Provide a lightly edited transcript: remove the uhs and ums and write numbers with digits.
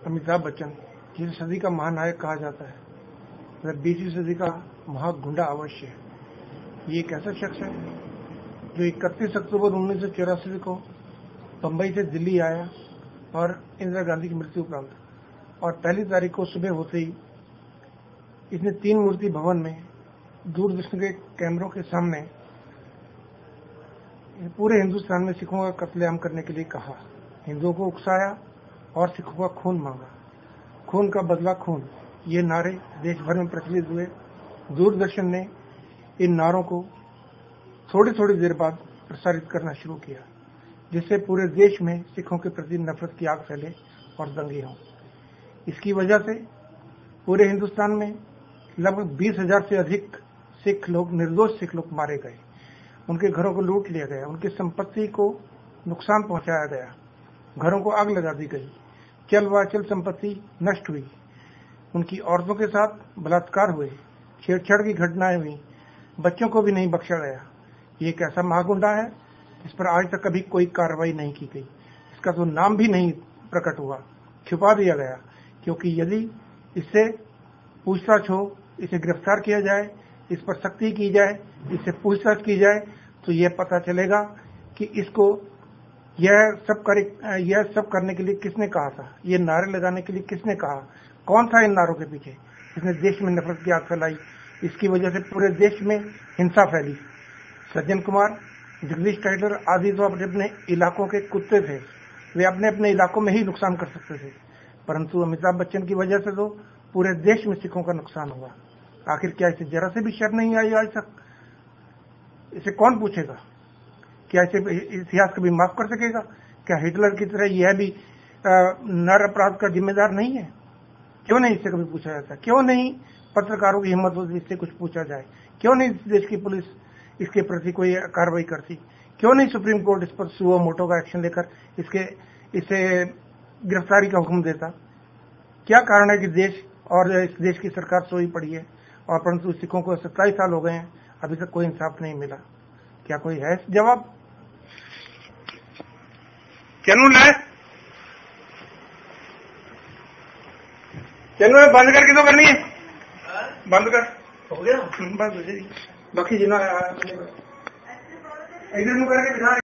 अमिताभ बच्चन, जिसे सदी का महानायक कहा जाता है, वह 20वीं सदी का महागुंडा अवश्य है। ये एक ऐसा शख्स है जो 31 अक्टूबर 1984 को बंबई से दिल्ली आया और इंदिरा गांधी की मृत्यु उपरांत, और पहली तारीख को सुबह होते ही इसने 3 मूर्ति भवन में दूरदर्शन के कैमरों के सामने पूरे हिंदुस्तान में सिखों का कत्लेआम करने के लिए कहा, हिंदुओं को उकसाया और सिखों का खून मांगा। खून का बदला खून, ये नारे देश भर में प्रचलित हुए। दूरदर्शन ने इन नारों को थोड़ी थोड़ी देर बाद प्रसारित करना शुरू किया, जिससे पूरे देश में सिखों के प्रति नफरत की आग फैले और दंगे हों। इसकी वजह से पूरे हिंदुस्तान में लगभग 20,000 से अधिक सिख लोग, निर्दोष सिख लोग मारे गए। उनके घरों को लूट लिया गया, उनकी संपत्ति को नुकसान पहुंचाया गया, घरों को आग लगा दी गई, चल संपत्ति नष्ट हुई, उनकी औरतों के साथ बलात्कार हुए, छेड़छाड़ की घटनाएं हुई, बच्चों को भी नहीं बख्शा गया। ये एक ऐसा महागुंडा है जिस पर आज तक कभी कोई कार्रवाई नहीं की गई। इसका तो नाम भी नहीं प्रकट हुआ, छुपा दिया गया, क्योंकि यदि इससे पूछताछ हो, इसे गिरफ्तार किया जाए, इस पर सख्ती की जाए, इससे पूछताछ की जाए, तो यह पता चलेगा कि इसको यह सब करने के लिए किसने कहा था, ये नारे लगाने के लिए किसने कहा, कौन था इन नारों के पीछे, इसने देश में नफरत की आग फैलाई। इसकी वजह से पूरे देश में हिंसा फैली। सज्जन कुमार, जगदीश टाइटलर आदि तो अपने अपने इलाकों के कुत्ते थे, वे अपने अपने इलाकों में ही नुकसान कर सकते थे, परंतु अमिताभ बच्चन की वजह से तो पूरे देश में सिखों का नुकसान हुआ। आखिर क्या इसे जरा से भी शर्म नहीं आई आज तक? इसे कौन पूछेगा? क्या इसे इतिहास कभी माफ कर सकेगा? क्या हिटलर की तरह यह भी नर अपराध का जिम्मेदार नहीं है? क्यों नहीं इससे कभी पूछा जाता? क्यों नहीं पत्रकारों की हिम्मत होती इससे कुछ पूछा जाए? क्यों नहीं देश की पुलिस इसके प्रति कोई कार्रवाई करती? क्यों नहीं सुप्रीम कोर्ट इस पर सुओ मोटो का एक्शन लेकर इसे गिरफ्तारी का हुक्म देता? क्या कारण है कि देश और इस देश की सरकार सोई पड़ी है, और परंतु सिखों को 27 साल हो गए हैं, अभी तक कोई इंसाफ नहीं मिला? क्या कोई है जवाब? चैनल बंद करके तो करनी है, बंद कर हो गया, बंद हो जाएगी। बाकी जिन्होंने इधर मुंह करके दिखा